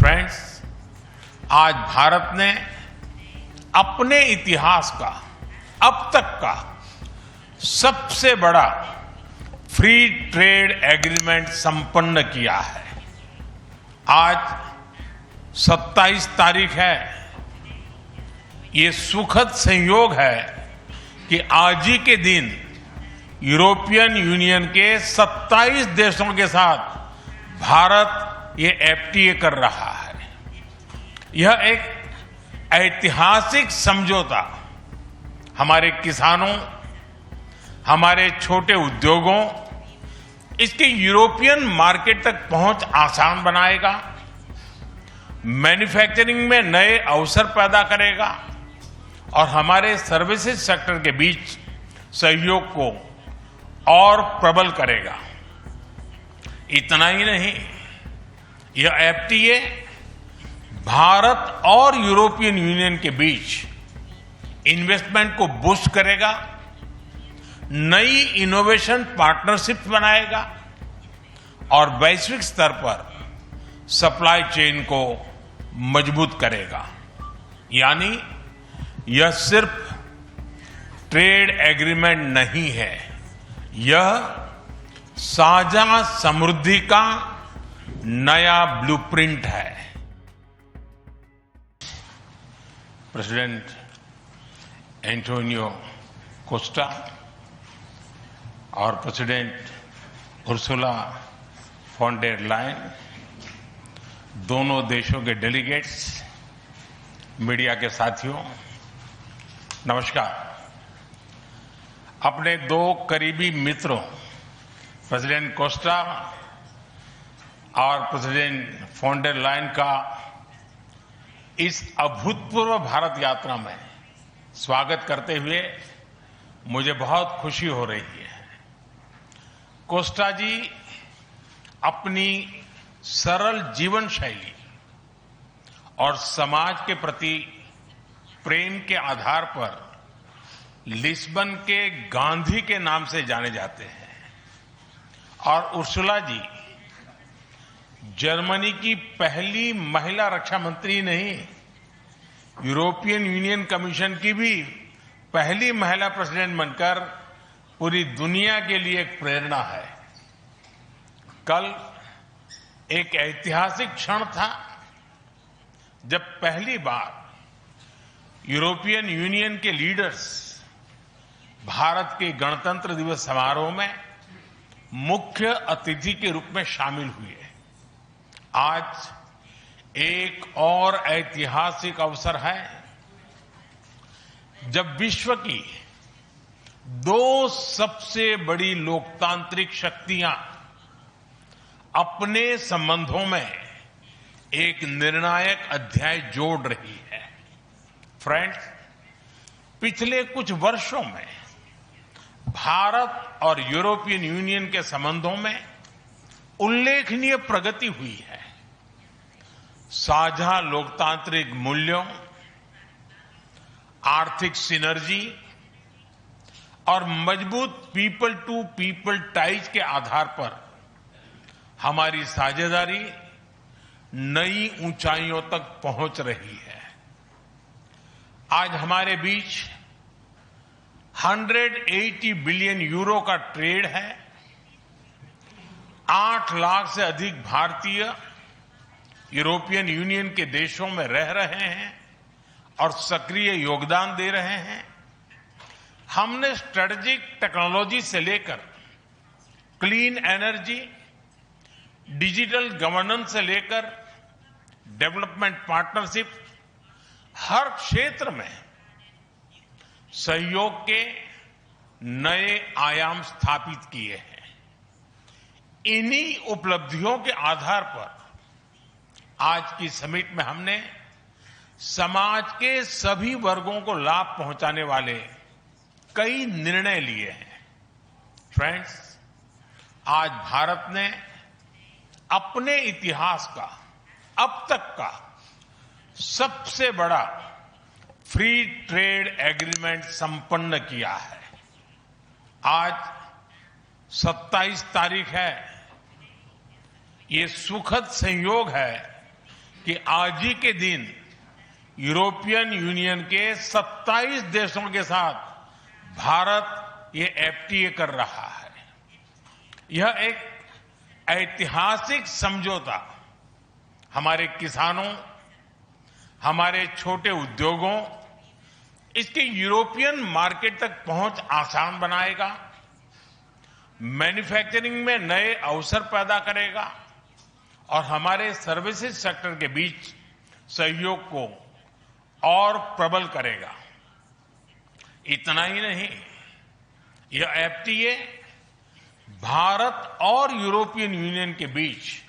Friends, आज भारत ने अपने इतिहास का अब तक का सबसे बड़ा फ्री ट्रेड एग्रीमेंट संपन्न किया है। आज 27 तारीख है। ये सुखद संयोग है कि आज ही के दिन यूरोपियन यूनियन के 27 देशों के साथ भारत ये एफटीए कर रहा है। यह एक ऐतिहासिक समझौता हमारे किसानों, हमारे छोटे उद्योगों, इसके यूरोपियन मार्केट तक पहुंच आसान बनाएगा, मैन्युफैक्चरिंग में नए अवसर पैदा करेगा और हमारे सर्विसेज सेक्टर के बीच सहयोग को और प्रबल करेगा। इतना ही नहीं, यह एफटीए भारत और यूरोपियन यूनियन के बीच इन्वेस्टमेंट को बूस्ट करेगा, नई इनोवेशन पार्टनरशिप बनाएगा और वैश्विक स्तर पर सप्लाई चेन को मजबूत करेगा। यानी यह सिर्फ ट्रेड एग्रीमेंट नहीं है, यह साझा समृद्धि का नया ब्लूप्रिंट है। प्रेसिडेंट एंटोनियो कोस्टा और president Ursula von der Leyen, दोनों देशों के डेलीगेट्स, मीडिया के साथियों, नमस्कार। अपने दो करीबी मित्रों प्रेसिडेंट कोस्टा और प्रेसिडेंट फॉन डेर लायन का इस अभूतपूर्व भारत यात्रा में स्वागत करते हुए मुझे बहुत खुशी हो रही है। कोस्टा जी अपनी सरल जीवन शैली और समाज के प्रति प्रेम के आधार पर लिस्बन के गांधी के नाम से जाने जाते हैं और उर्सुला जी जर्मनी की पहली महिला रक्षा मंत्री नहीं, यूरोपियन यूनियन कमीशन की भी पहली महिला प्रेसिडेंट बनकर पूरी दुनिया के लिए एक प्रेरणा है। कल एक ऐतिहासिक क्षण था जब पहली बार यूरोपियन यूनियन के लीडर्स भारत के गणतंत्र दिवस समारोह में मुख्य अतिथि के रूप में शामिल हुए। आज एक और ऐतिहासिक अवसर है जब विश्व की दो सबसे बड़ी लोकतांत्रिक शक्तियां अपने संबंधों में एक निर्णायक अध्याय जोड़ रही है। फ्रेंड्स, पिछले कुछ वर्षों में भारत और यूरोपियन यूनियन के संबंधों में उल्लेखनीय प्रगति हुई है। साझा लोकतांत्रिक मूल्यों, आर्थिक सिनर्जी और मजबूत पीपल टू पीपल टाइज के आधार पर हमारी साझेदारी नई ऊंचाइयों तक पहुंच रही है। आज हमारे बीच 180 बिलियन यूरो का ट्रेड है। 8 लाख से अधिक भारतीय यूरोपियन यूनियन के देशों में रह रहे हैं और सक्रिय योगदान दे रहे हैं। हमने स्ट्रेटेजिक टेक्नोलॉजी से लेकर क्लीन एनर्जी, डिजिटल गवर्नेंस से लेकर डेवलपमेंट पार्टनरशिप, हर क्षेत्र में सहयोग के नए आयाम स्थापित किए हैं। इन्हीं उपलब्धियों के आधार पर आज की समिट में हमने समाज के सभी वर्गों को लाभ पहुंचाने वाले कई निर्णय लिए हैं। फ्रेंड्स, आज भारत ने अपने इतिहास का अब तक का सबसे बड़ा फ्री ट्रेड एग्रीमेंट संपन्न किया है। आज 27 तारीख है। ये सुखद संयोग है कि आज ही के दिन यूरोपियन यूनियन के 27 देशों के साथ भारत ये एफटीए कर रहा है। यह एक ऐतिहासिक समझौता हमारे किसानों, हमारे छोटे उद्योगों, इसके यूरोपियन मार्केट तक पहुंच आसान बनाएगा, मैन्युफैक्चरिंग में नए अवसर पैदा करेगा और हमारे सर्विसेज सेक्टर के बीच सहयोग को और प्रबल करेगा। इतना ही नहीं, यह एफटीए भारत और यूरोपियन यूनियन के बीच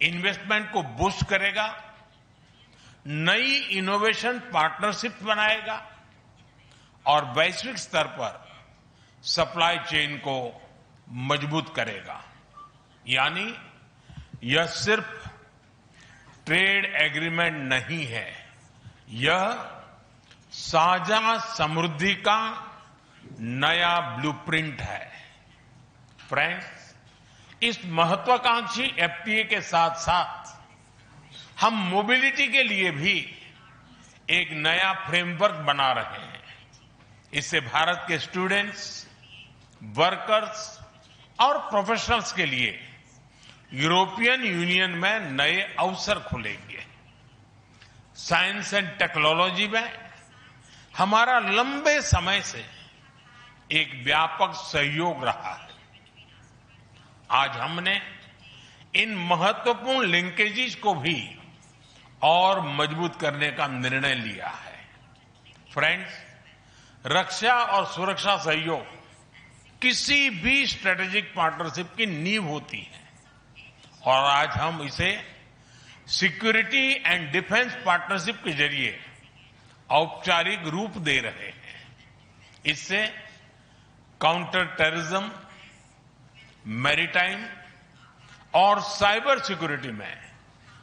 इन्वेस्टमेंट को बूस्ट करेगा, नई इनोवेशन पार्टनरशिप बनाएगा और वैश्विक स्तर पर सप्लाई चेन को मजबूत करेगा। यानी यह सिर्फ ट्रेड एग्रीमेंट नहीं है, यह साझा समृद्धि का नया ब्लूप्रिंट है। फ्रेंड्स, इस महत्वाकांक्षी एफटीए के साथ साथ हम मोबिलिटी के लिए भी एक नया फ्रेमवर्क बना रहे हैं। इससे भारत के स्टूडेंट्स, वर्कर्स और प्रोफेशनल्स के लिए यूरोपियन यूनियन में नए अवसर खुलेंगे। साइंस एंड टेक्नोलॉजी में हमारा लंबे समय से एक व्यापक सहयोग रहा है। आज हमने इन महत्वपूर्ण लिंकेजेस को भी और मजबूत करने का निर्णय लिया है। फ्रेंड्स, रक्षा और सुरक्षा सहयोग किसी भी स्ट्रेटेजिक पार्टनरशिप की नींव होती है और आज हम इसे सिक्योरिटी एंड डिफेंस पार्टनरशिप के जरिए औपचारिक रूप दे रहे हैं। इससे काउंटर टेररिज्म, मैरीटाइम और साइबर सिक्योरिटी में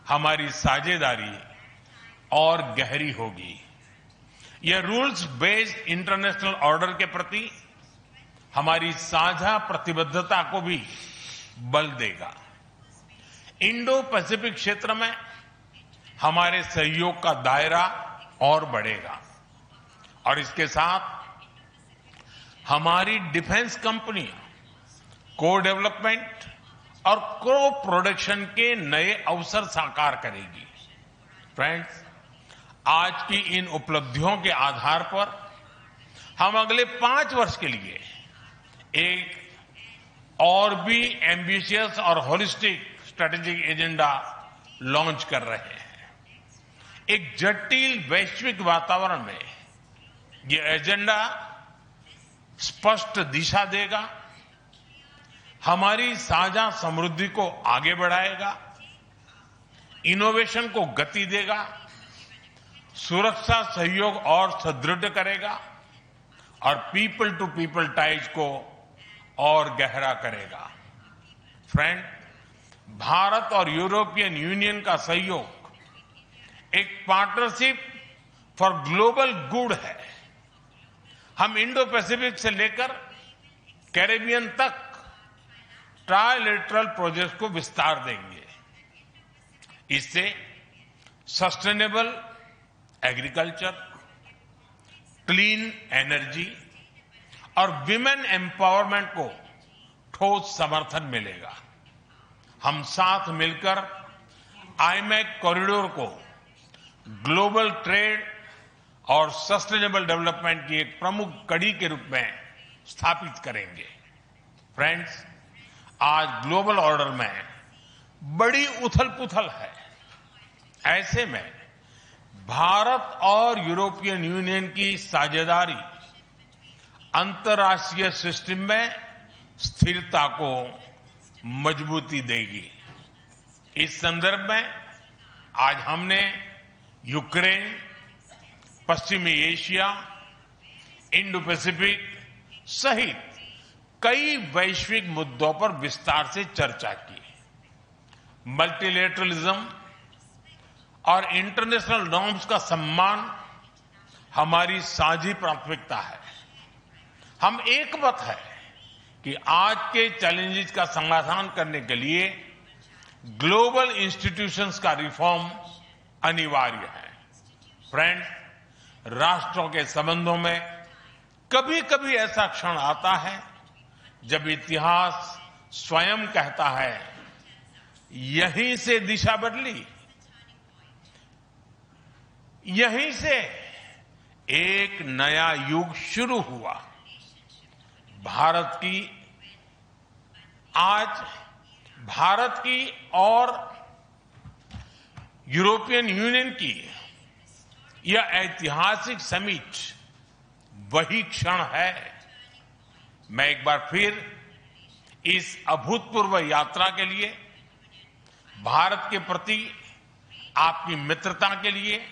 हमारी साझेदारी और गहरी होगी। यह रूल्स बेस्ड इंटरनेशनल ऑर्डर के प्रति हमारी साझा प्रतिबद्धता को भी बल देगा। इंडो पैसिफिक क्षेत्र में हमारे सहयोग का दायरा और बढ़ेगा और इसके साथ हमारी डिफेंस कंपनियां को डेवलपमेंट और को प्रोडक्शन के नए अवसर साकार करेगी। फ्रेंड्स, आज की इन उपलब्धियों के आधार पर हम अगले 5 वर्ष के लिए एक और भी एम्बिशियस और होलिस्टिक स्ट्रेटेजिक एजेंडा लॉन्च कर रहे हैं। एक जटिल वैश्विक वातावरण में यह एजेंडा स्पष्ट दिशा देगा, हमारी साझा समृद्धि को आगे बढ़ाएगा, इनोवेशन को गति देगा, सुरक्षा सहयोग और सुदृढ़ करेगा और पीपल टू पीपल टाइज को और गहरा करेगा। फ्रेंड, भारत और यूरोपियन यूनियन का सहयोग एक पार्टनरशिप फॉर ग्लोबल गुड है। हम इंडो पैसिफिक से लेकर कैरेबियन तक ट्राइलेटरल प्रोजेक्ट को विस्तार देंगे। इससे सस्टेनेबल एग्रीकल्चर, क्लीन एनर्जी और विमेन एम्पावरमेंट को ठोस समर्थन मिलेगा। हम साथ मिलकर आईमैक कॉरिडोर को ग्लोबल ट्रेड और सस्टेनेबल डेवलपमेंट की एक प्रमुख कड़ी के रूप में स्थापित करेंगे। फ्रेंड्स, आज ग्लोबल ऑर्डर में बड़ी उथल-पुथल है। ऐसे में भारत और यूरोपियन यूनियन की साझेदारी अंतर्राष्ट्रीय सिस्टम में स्थिरता को मजबूती देगी। इस संदर्भ में आज हमने यूक्रेन, पश्चिमी एशिया, इंडो पैसिफिक सहित कई वैश्विक मुद्दों पर विस्तार से चर्चा की। मल्टीलेटरलिज्म और इंटरनेशनल नॉर्म्स का सम्मान हमारी साझी प्राथमिकता है। हम एकमत है कि आज के चैलेंजेस का समाधान करने के लिए ग्लोबल इंस्टीट्यूशंस का रिफॉर्म अनिवार्य है। फ्रेंड्स, राष्ट्रों के संबंधों में कभी कभी ऐसा क्षण आता है जब इतिहास स्वयं कहता है, यहीं से दिशा बदली, यहीं से एक नया युग शुरू हुआ। भारत की और यूरोपियन यूनियन की यह ऐतिहासिक समिट वही क्षण है। मैं एक बार फिर इस अभूतपूर्व यात्रा के लिए, भारत के प्रति आपकी मित्रता के लिए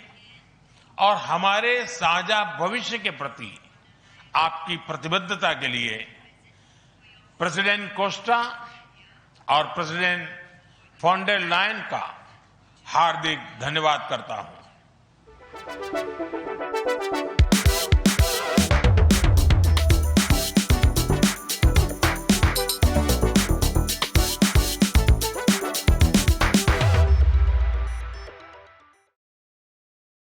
और हमारे साझा भविष्य के प्रति आपकी प्रतिबद्धता के लिए प्रेसिडेंट कोस्टा और प्रेसिडेंट फोन डेर लायन का हार्दिक धन्यवाद करता हूं।